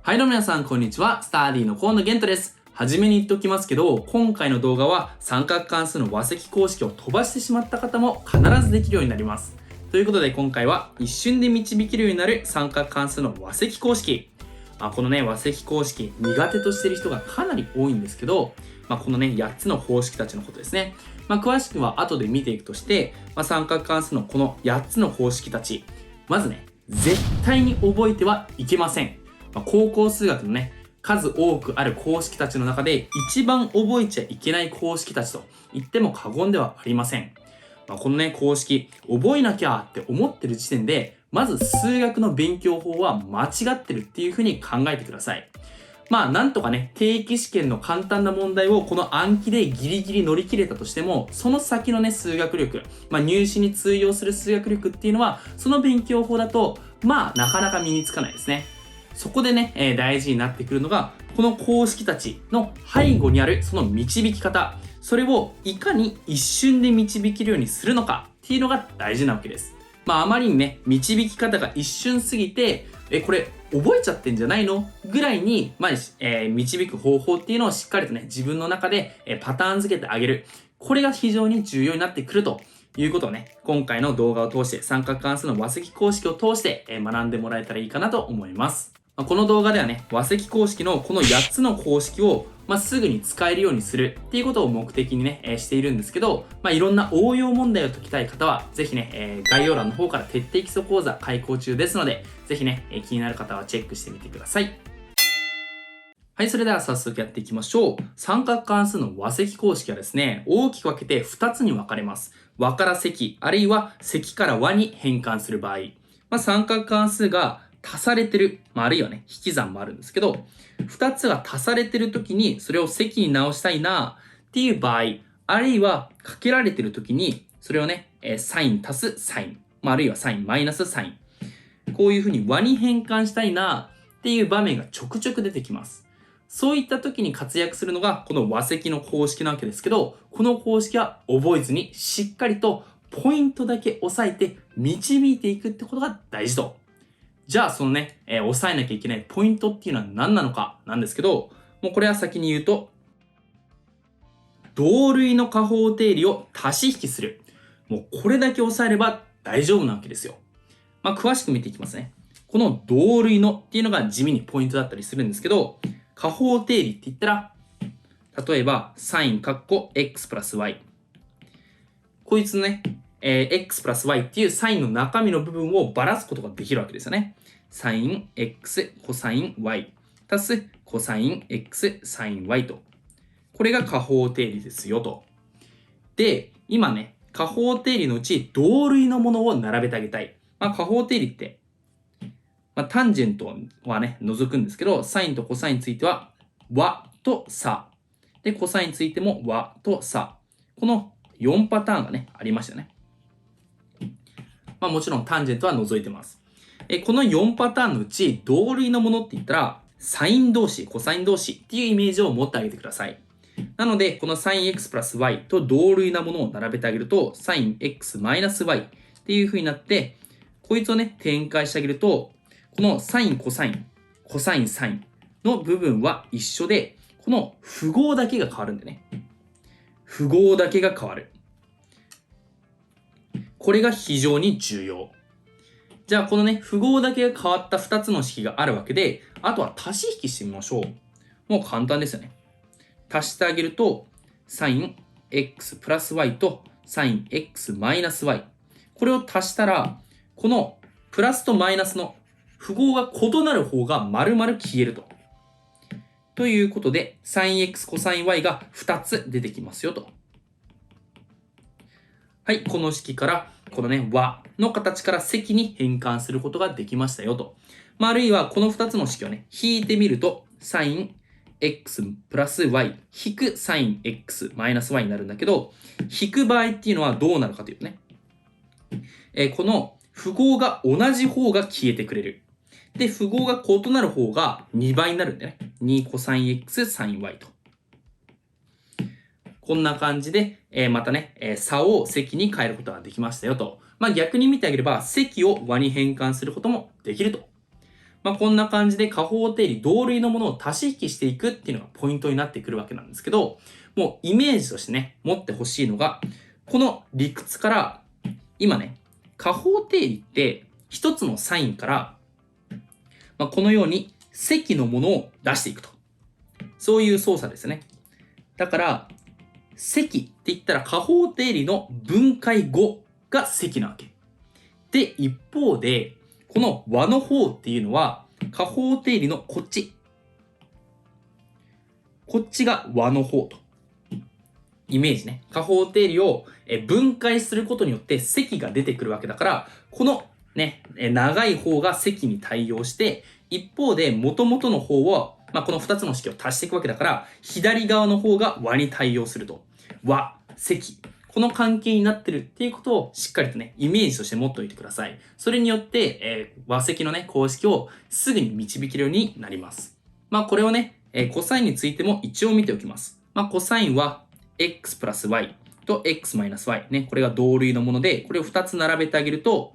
はいどうも皆さんこんにちは。スターディの河野玄斗です。はじめに言っておきますけど、今回の動画は三角関数の和積公式を飛ばしてしまった方も必ずできるようになります。ということで今回は一瞬で導けるようになる三角関数の和積公式。この和積公式苦手としている人がかなり多いんですけど、この8つの方式たちのことですね。詳しくは後で見ていくとして、三角関数のこの8つの方式たち、まず絶対に覚えてはいけません。高校数学の数多くある公式たちの中で一番覚えちゃいけない公式たちと言っても過言ではありません。この公式覚えなきゃって思ってる時点で、まず数学の勉強法は間違ってるっていうふうに考えてください。なんとか定期試験の簡単な問題をこの暗記でギリギリ乗り切れたとしても、その先の数学力、入試に通用する数学力っていうのは、その勉強法だと、なかなか身につかないですね。そこで大事になってくるのが、この公式たちの背後にあるその導き方。それをいかに一瞬で導けるようにするのかっていうのが大事なわけです。あまりに導き方が一瞬すぎて、これ覚えちゃってんじゃないのぐらいに、導く方法っていうのをしっかりと自分の中でパターン付けてあげる。これが非常に重要になってくるということを今回の動画を通して三角関数の和積公式を通して学んでもらえたらいいかなと思います。この動画では和積公式のこの8つの公式をすぐに使えるようにするっていうことを目的にしているんですけど、いろんな応用問題を解きたい方は、ぜひ概要欄の方から徹底基礎講座開講中ですので、ぜひ気になる方はチェックしてみてください。はい、それでは早速やっていきましょう。三角関数の和積公式はですね、大きく分けて2つに分かれます。和から積、あるいは積から和に変換する場合。三角関数が足されてる、あるいは引き算もあるんですけど、2つが足されてる時にそれを積に直したいなっていう場合、あるいはかけられてる時にそれをサイン足すサイン、あるいはサインマイナスサイン。こういうふうに和に変換したいなっていう場面がちょくちょく出てきます。そういった時に活躍するのがこの和積の公式なわけですけど、この公式は覚えずにしっかりとポイントだけ押さえて導いていくってことが大事と。じゃあその押さえなきゃいけないポイントっていうのは何なのかなんですけど、もうこれは先に言うと、同類の加法定理を足し引きする。もうこれだけ押さえれば大丈夫なわけですよ。詳しく見ていきますね。この同類のっていうのが地味にポイントだったりするんですけど、加法定理って言ったら、例えば、サインカッコ x プラス y。こいつのx プラス y っていうサインの中身の部分をばらすことができるわけですよね。サイン x コサイン y 足すコサイン x サイン y と。これが加法定理ですよと。で、今加法定理のうち同類のものを並べてあげたい。加法定理って、タンジェントは除くんですけど、サインとコサインについては和と差。で、コサインについても和と差。この4パターンがありましたね。もちろんタンジェントは除いてます。この4パターンのうち同類のものって言ったら、サイン同士、コサイン同士っていうイメージを持ってあげてください。なので、このサイン x プラス y と同類なものを並べてあげると、サイン x マイナス y っていう風になって、こいつを展開してあげると、このサイン、コサイン、コサイン、サインの部分は一緒で、この符号だけが変わるんでね。符号だけが変わる。これが非常に重要。じゃあこの符号だけが変わった2つの式があるわけで、あとは足し引きしてみましょう。もう簡単ですよね。足してあげると、サイン x プラス y とサイン x マイナス y。これを足したら、このプラスとマイナスの符号が異なる方が丸々消えると。ということで、サイン x コサイン y が2つ出てきますよと。はい、この式から、この和の形から積に変換することができましたよと。あるいは、この2つの式を引いてみると、サイン x プラス y 引くサイン x マイナス y になるんだけど、引く場合っていうのはどうなるかというとこの符号が同じ方が消えてくれる。で、符号が異なる方が2倍になるんでね。2コサイン x サイン y と。こんな感じで、また差を積に変えることができましたよと。逆に見てあげれば、積を和に変換することもできると。こんな感じで加法定理、同類のものを足し引きしていくっていうのがポイントになってくるわけなんですけど、もうイメージとしてね、持ってほしいのが、この理屈から、今ね、加法定理って一つのサインから、このように積のものを出していくと。そういう操作ですね。だから、積って言ったら加法定理の分解後が積なわけ。で、一方で、この和の方っていうのは、加法定理のこっち。こっちが和の方と。イメージね。加法定理を分解することによって積が出てくるわけだから、このね、長い方が積に対応して、一方で元々の方は、この2つの式を足していくわけだから、左側の方が和に対応すると。和、積。この関係になってるっていうことをしっかりとね、イメージとして持っておいてください。それによって、和積のね、公式をすぐに導けるようになります。これをね、コサインについても一応見ておきます。コサインは x プラス y と x マイナス y ね、これが同類のもので、これを2つ並べてあげると、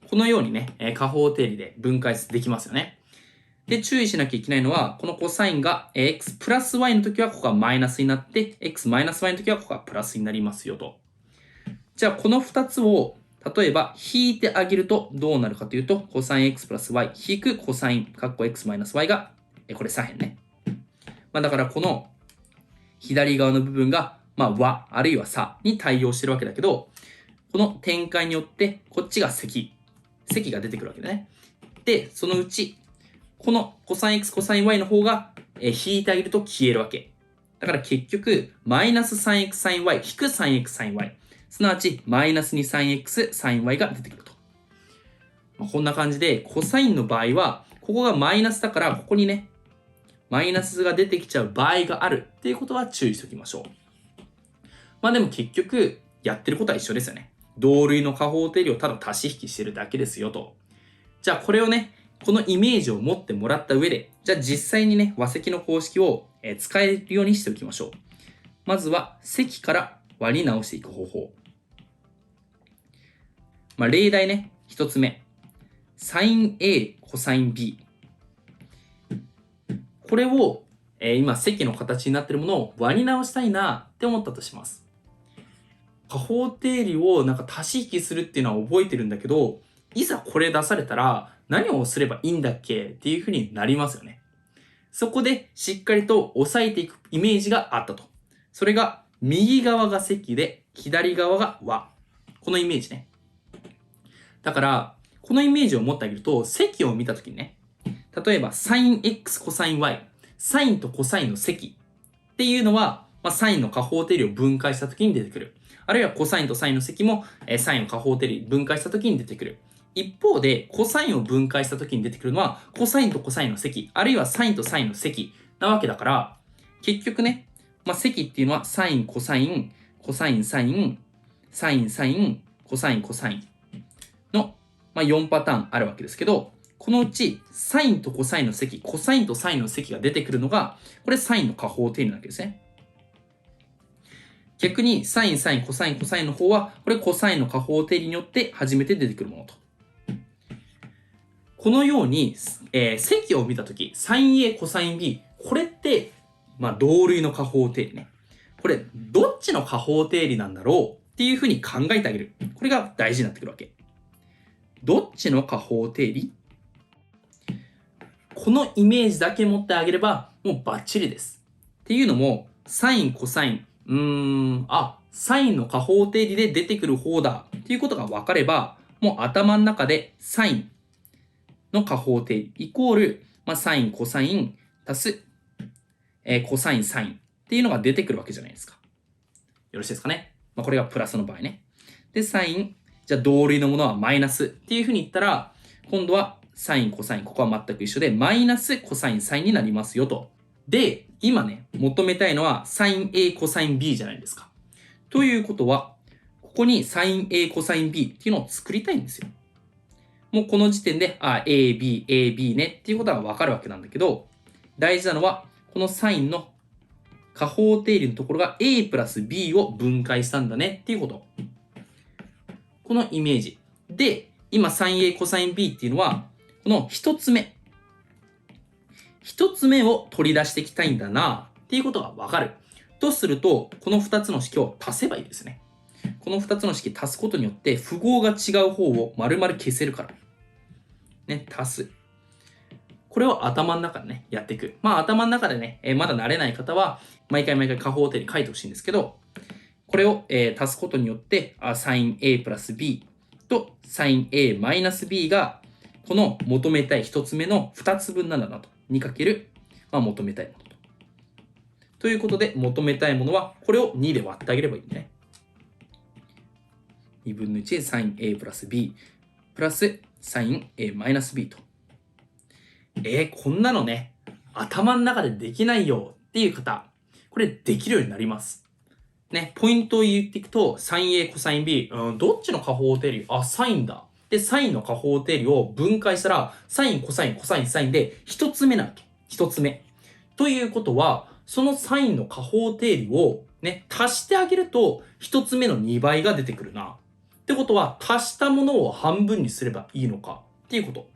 このようにね、加法定理で分解できますよね。で、注意しなきゃいけないのは、このコサインが x プラス y の時はここがマイナスになって、x マイナス y の時はここがプラスになりますよと。じゃあ、この2つを、例えば、引いてあげるとどうなるかというと、コサイン x プラス y 引くコサイン、カッコ x マイナス y が、これ左辺ね。だからこの左側の部分が、和、あるいは差に対応してるわけだけど、この展開によって、こっちが積が出てくるわけだね。で、そのうち、このコサイン x、コサイン y の方が、引いてあげると消えるわけ。だから結局、マイナス 3x サイン y 引く 3x サイン y。すなわち、マイナス 2 3x サイン y が出てくると。こんな感じで、コサインの場合は、ここがマイナスだから、ここにね、マイナスが出てきちゃう場合があるっていうことは注意しておきましょう。でも結局、やってることは一緒ですよね。同類の加法定理をただ足し引きしてるだけですよと。じゃあこれをね、このイメージを持ってもらった上で、じゃあ実際にね、和積の公式を使えるようにしておきましょう。まずは、積から和に直していく方法。例題ね、一つ目。サイン A、コサイン B。これを、今、積の形になっているものを和に直したいなって思ったとします。加法定理を足し引きするっていうのは覚えてるんだけど、いざこれ出されたら何をすればいいんだっけっていうふうになりますよね。そこでしっかりと押さえていくイメージがあったと。それが右側が積で左側が和。このイメージね。だから、このイメージを持ってあげると、積を見たときにね、例えばサイン x コサイン y、サインとコサインの積っていうのは、サインの加法定理を分解したときに出てくる。あるいはコサインとサインの積も、サインの加法定理分解したときに出てくる。一方で、コサインを分解したときに出てくるのは、コサインとコサインの積、あるいはサインとサインの積なわけだから、結局ね、積っていうのはサイン、コサイン、コサイン、サイン、サイン、サイン、コサイン、コサインの、4パターンあるわけですけど、このうち、サインとコサインの積、コサインとサインの積が出てくるのが、これサインの加法定理なわけですね。逆に、サイン、サイン、コサイン、コサインの方は、これコサインの加法定理によって初めて出てくるものと。このように、積を見たとき、サイン A、コサイン B、これって、同類の加法定理ね。これ、どっちの加法定理なんだろうっていうふうに考えてあげる。これが大事になってくるわけ。どっちの加法定理？このイメージだけ持ってあげれば、もうバッチリです。っていうのも、サイン、コサイン、サインの加法定理で出てくる方だっていうことが分かれば、もう頭の中でサインの加法定理イコール、サイン、コサイン足す、コサイン、サインっていうのが出てくるわけじゃないですか。よろしいですかね。これがプラスの場合ね。で、サイン、じゃあ同類のものはマイナスっていうふうに言ったら、今度はサイン、コサイン、ここは全く一緒で、マイナスコサイン、サインになりますよと。で、今ね、求めたいのはサイン A、コサイン B じゃないですか。ということは、ここにサイン A、コサイン B っていうのを作りたいんですよ。もうこの時点で、A、B、A、B ねっていうことがわかるわけなんだけど、大事なのは、このサインの加法定理のところが A プラス B を分解したんだねっていうこと。このイメージ。で、今サイン A、コサイン B っていうのは、ここの1つ目。1つ目を取り出していきたいんだなっていうことがわかる。とすると、この2つの式を足せばいいですね。この2つの式足すことによって、符号が違う方を丸々消せるから。ね、足す。これを頭の中でね、やっていく。頭の中でね、まだ慣れない方は、毎回加法定理書いてほしいんですけど、これを、足すことによって、sin a プラス b と sin a マイナス b が、この求めたい1つ目の2つ分なんだなと。2かける、求めたいものと。ということで、求めたいものは、これを2で割ってあげればいいね。2分の1で sin a プラス b プラス sin a マイナス b と。こんなのね、頭の中でできないよっていう方、これできるようになります。ね、ポイントを言っていくと、sin a、cos b、どっちの加法定理？サインだ。で、サインの加法定理を分解したら、サイン、コサイン、コサイン、サインで、一つ目なわけ。一つ目。ということは、そのサインの加法定理をね、足してあげると、一つ目の2倍が出てくるな。ってことは、足したものを半分にすればいいのかっていうこと。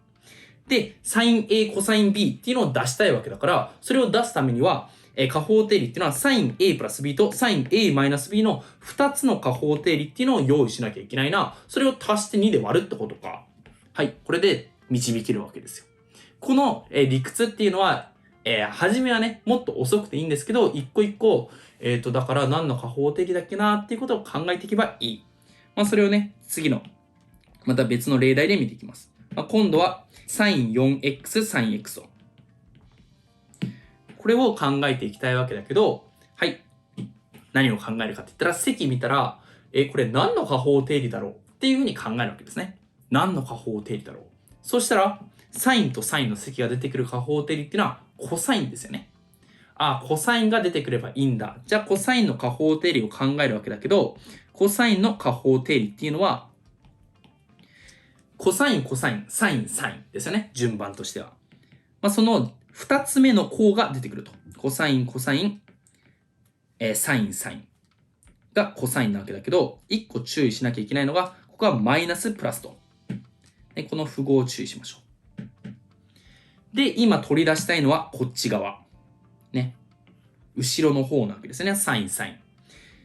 で、sin a、cos b っていうのを出したいわけだから、それを出すためには、加法定理っていうのは sin a プラス b と sin a マイナス b の2つの加法定理っていうのを用意しなきゃいけないな。それを足して2で割るってことか。はい。これで導けるわけですよ。この理屈っていうのは、初めはね、もっと遅くていいんですけど、一個一個、だから何の加法定理だっけなっていうことを考えていけばいい。それをね、次の、また別の例題で見ていきます。今度は sin4x、sinx を。これを考えていきたいわけだけど、はい。何を考えるかって言ったら、積見たら、これ何の加法定理だろうっていうふうに考えるわけですね。何の加法定理だろう。そしたら、サインとサインの積が出てくる加法定理っていうのは、コサインですよね。コサインが出てくればいいんだ。じゃあ、コサインの加法定理を考えるわけだけど、コサインの加法定理っていうのは、コサイン、コサイン、サイン、サインですよね。順番としては。その2つ目の項が出てくると。コサイン、コサイン、サイン、サインがコサインなわけだけど、1個注意しなきゃいけないのが、ここはマイナスプラスと。この符号を注意しましょう。で、今取り出したいのはこっち側。ね。後ろの方なわけですね。サイン、サイ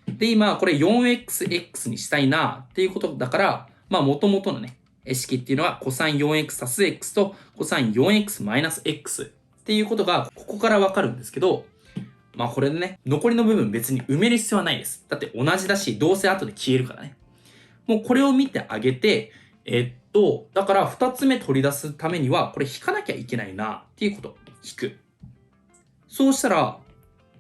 ン。で、今これ 4xx にしたいなっていうことだから、元々のね、式っていうのはコサイン 4x 足す x とコサイン 4x マイナス x っていうことがここからわかるんですけど、これでね、残りの部分別に埋める必要はないです。だって同じだし、どうせ後で消えるからね。もうこれを見てあげて、だから2つ目取り出すためには、これ引かなきゃいけないなっていうこと。引く。そうしたら、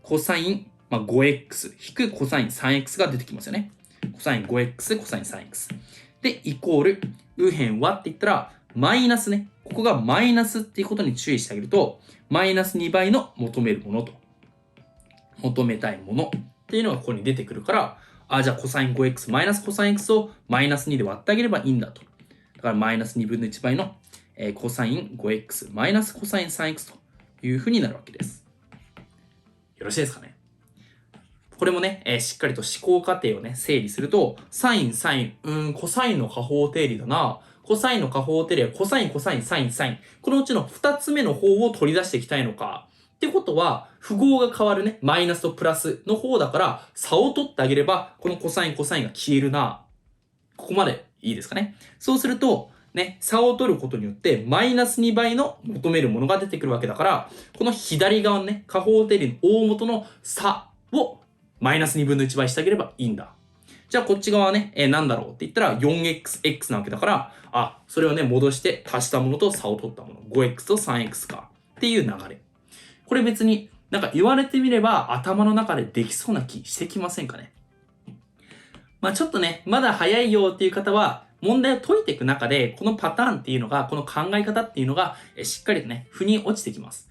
コサイン、5x 引くコサイン 3x が出てきますよね。コサイン 5x、コサイン 3x。で、イコール、右辺はって言ったら、マイナスね。ここがマイナスっていうことに注意してあげると、マイナス2倍の求めるものと、求めたいものっていうのがここに出てくるから、じゃあコサイン 5x マイナスコサイン x をマイナス2で割ってあげればいいんだと。だからマイナス2分の1倍の、コサイン 5x マイナスコサイン 3x というふうになるわけです。よろしいですかね。これもね、しっかりと思考過程をね、整理すると、サイン、サイン、コサインの加法定理だな。コサインの加法定理はコサイン、コサイン、サイン、サイン。このうちの2つ目の方を取り出していきたいのか。ってことは、符号が変わるね、マイナスとプラスの方だから、差を取ってあげれば、このコサイン、コサインが消えるな。ここまでいいですかね。そうすると、ね、差を取ることによって、マイナス2倍の求めるものが出てくるわけだから、この左側のね、加法定理の大元の差をマイナス2分の1倍してあげればいいんだ。じゃあこっち側はね、なんだろうって言ったら 4xx なわけだから、それをね、戻して足したものと差を取ったもの。5x と 3x か。っていう流れ。これ別になんか言われてみれば頭の中でできそうな気してきませんかね。ちょっとね、まだ早いよっていう方は、問題を解いていく中で、このパターンっていうのが、この考え方っていうのが、しっかりとね、腑に落ちてきます。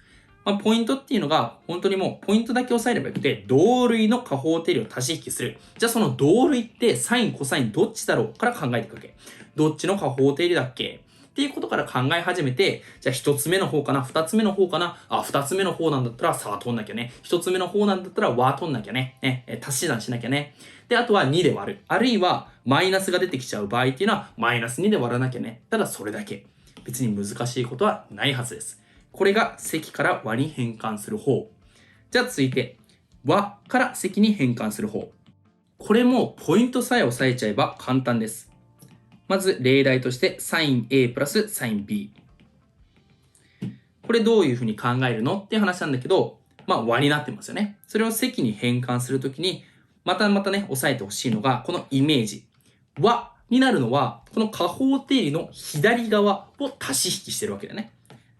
ポイントっていうのが、本当にもう、ポイントだけ押さえればよくて、同類の加法定理を足し引きする。じゃあその同類って、サイン、コサイン、どっちだろうから考えていくわけ。どっちの加法定理だっけっていうことから考え始めて、じゃあ一つ目の方かな、二つ目の方かな、二つ目の方なんだったら差は取んなきゃね。一つ目の方なんだったら和取んなきゃね。足し算しなきゃね。で、あとは2で割る。あるいは、マイナスが出てきちゃう場合っていうのは、マイナス2で割らなきゃね。ただそれだけ。別に難しいことはないはずです。これが積から和に変換する方。じゃあ続いて、和から積に変換する方。これもポイントさえ押さえちゃえば簡単です。まず例題として sin A プラス sin B。これどういうふうに考えるのっていう話なんだけど、和になってますよね。それを積に変換するときに、またね、押さえてほしいのが、このイメージ。和になるのは、この加法定理の左側を足し引きしてるわけだね。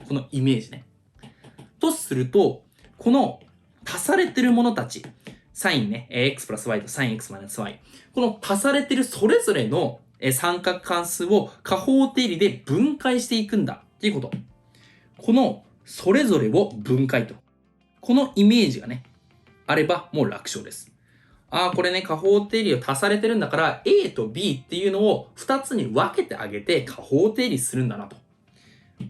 このイメージね。とすると、この足されてるものたち、サインね、x プラス y と sinx マイナス y。この足されてるそれぞれの三角関数を加法定理で分解していくんだっていうこと。このそれぞれを分解と。このイメージがね、あればもう楽勝です。これね、加法定理を足されてるんだから、A と B っていうのを2つに分けてあげて加法定理するんだなと。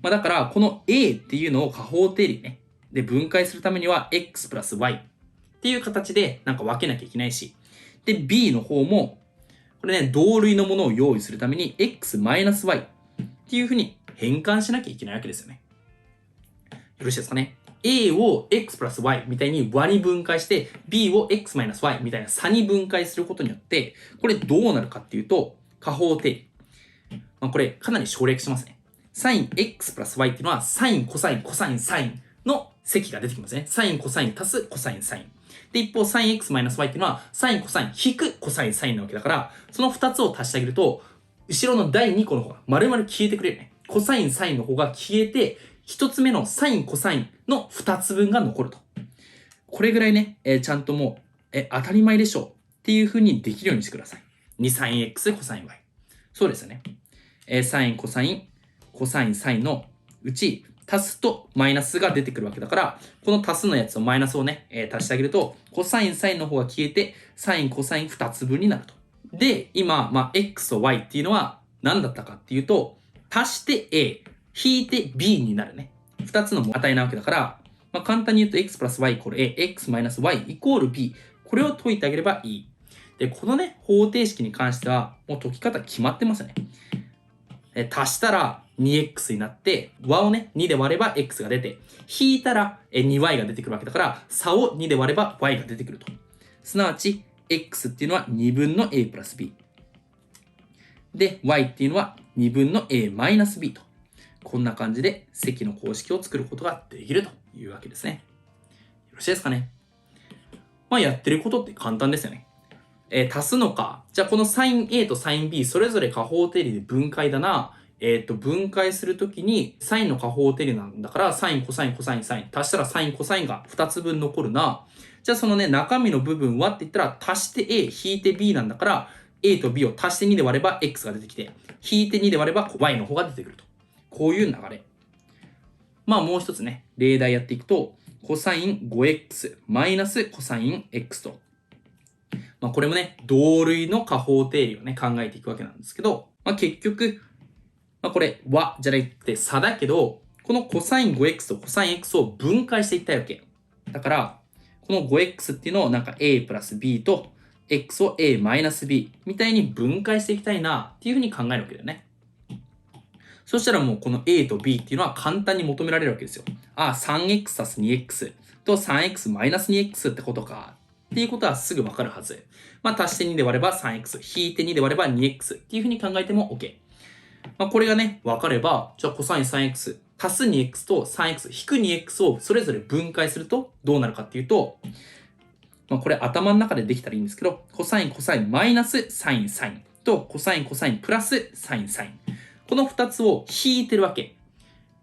だから、この A っていうのを加法定理ね、で分解するためには x プラス y っていう形で分けなきゃいけないし、で、B の方も、これね、同類のものを用意するために x マイナス y っていうふうに変換しなきゃいけないわけですよね。よろしいですかね。A を x プラス y みたいに和に分解して B を x マイナス y みたいな差に分解することによって、これどうなるかっていうと、加法定理。これかなり省略しますね。サイン x プラス y っていうのはサイン、コサイン、コサイン、サインの積が出てきますね。サイン、コサイン足すコサイン、サイン。で、一方、サイン x マイナス y っていうのはサイン、コサイン引くコサイン、サインなわけだから、その2つを足してあげると、後ろの第2個の方が丸々消えてくれるね。コサイン、サインの方が消えて、一つ目のサイン、コサインの二つ分が残ると。これぐらいね、ちゃんともう、当たり前でしょうっていう風にできるようにしてください。2サイン x、コサイン y。そうですよね。サイン、コサイン、コサイン、サインのうち、足すとマイナスが出てくるわけだから、この足すのやつとマイナスをね、足してあげると、コサイン、サインの方が消えて、サイン、コサイン二つ分になると。で、今、x と y っていうのは何だったかっていうと、足して a、引いて b になるね。二つの値なわけだから、簡単に言うと x プラス y イコール a、x マイナス y イコール b。これを解いてあげればいい。で、このね、方程式に関しては、もう解き方決まってますよね。足したら 2x になって、和をね、2で割れば x が出て、引いたら 2y が出てくるわけだから、差を2で割れば y が出てくると。すなわち、x っていうのは2分の a プラス b。で、y っていうのは2分の a マイナス b と。こんな感じで積の公式を作ることができるというわけですね。よろしいですかね。やってることって簡単ですよね。足すのか。じゃあこの sin A と sin B それぞれ加法定理で分解だな。分解するときに、サインの加法定理なんだから、サイン、コサイン、コサイン、サイン。足したらサイン、コサインが2つ分残るな。じゃあそのね、中身の部分はって言ったら、足して A、引いて B なんだから、A と B を足して2で割れば X が出てきて、引いて2で割れば Y の方が出てくると。こういう流れ。もう一つね、例題やっていくと、コサイン 5x マイナスコサイン x と。これもね、同類の加法定理をね、考えていくわけなんですけど、結局、これ和じゃなくて差だけど、このコサイン 5x とコサイン x を分解していきたいわけ。だから、この 5x っていうのをa プラス b と x を a マイナス b みたいに分解していきたいなっていうふうに考えるわけだよね。そしたらもうこの a と b っていうのは簡単に求められるわけですよ。3x 足す 2x と 3x マイナス 2x ってことか。っていうことはすぐわかるはず。足して2で割れば 3x、引いて2で割れば 2x っていうふうに考えても OK。これがね、わかれば、じゃあコサイン 3x 足す 2x と 3x 引く 2x をそれぞれ分解するとどうなるかっていうと、これ頭の中でできたらいいんですけど、コサインコサインマイナスサインサインとコサインコサインプラスサインサイン。この2つを引いてるわけ。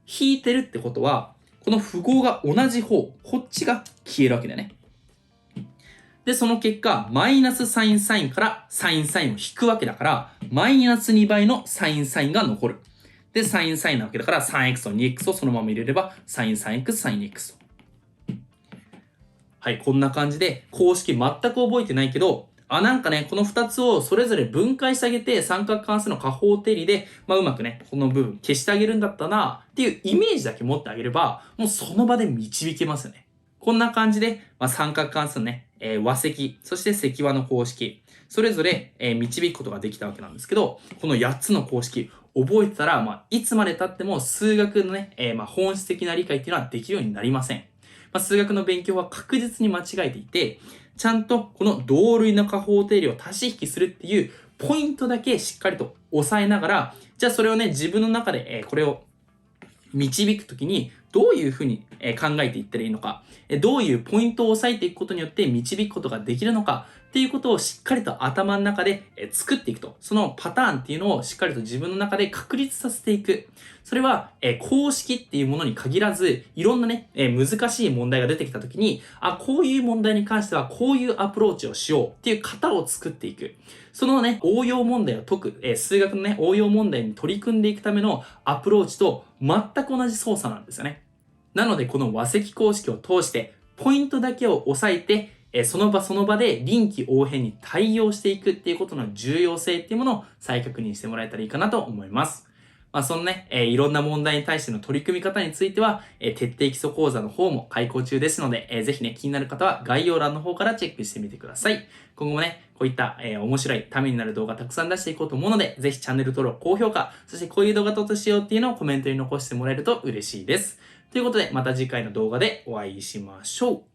引いてるってことは、この符号が同じ方、こっちが消えるわけだよね。で、その結果、マイナスサインサインからサインサインを引くわけだから、マイナス2倍のサインサインが残る。で、サインサインなわけだから、3x と 2x をそのまま入れれば、サイン 3x、サイン 2x と。はい、こんな感じで、公式全く覚えてないけど、なんかね、この2つをそれぞれ分解してあげて、三角関数の加法定理で、うまくね、この部分消してあげるんだったな、っていうイメージだけ持ってあげれば、もうその場で導けますよね。こんな感じで、三角関数のね、和積、そして積和の公式、それぞれ、導くことができたわけなんですけど、この8つの公式、覚えてたら、いつまで経っても数学のね、本質的な理解っていうのはできるようになりません。数学の勉強は確実に間違えていて、ちゃんとこの同類の加法定理を足し引きするっていうポイントだけしっかりと押さえながら、じゃあそれをね、自分の中でこれを導くときにどういうふうに考えていったらいいのか、どういうポイントを押さえていくことによって導くことができるのかっていうことをしっかりと頭の中で作っていくと。そのパターンっていうのをしっかりと自分の中で確立させていく。それは公式っていうものに限らず、いろんなね、難しい問題が出てきたときに、こういう問題に関してはこういうアプローチをしようっていう型を作っていく。そのね、応用問題を解く、数学のね、応用問題に取り組んでいくためのアプローチと全く同じ操作なんですよね。なので、この和積公式を通して、ポイントだけを押さえて、その場その場で臨機応変に対応していくっていうことの重要性っていうものを再確認してもらえたらいいかなと思います。そのね、いろんな問題に対しての取り組み方については、徹底基礎講座の方も開講中ですので、ぜひね、気になる方は概要欄の方からチェックしてみてください。今後もね、こういった、面白いためになる動画たくさん出していこうと思うので、ぜひチャンネル登録、高評価、そしてこういう動画撮ってしようっていうのをコメントに残してもらえると嬉しいです。ということで、また次回の動画でお会いしましょう。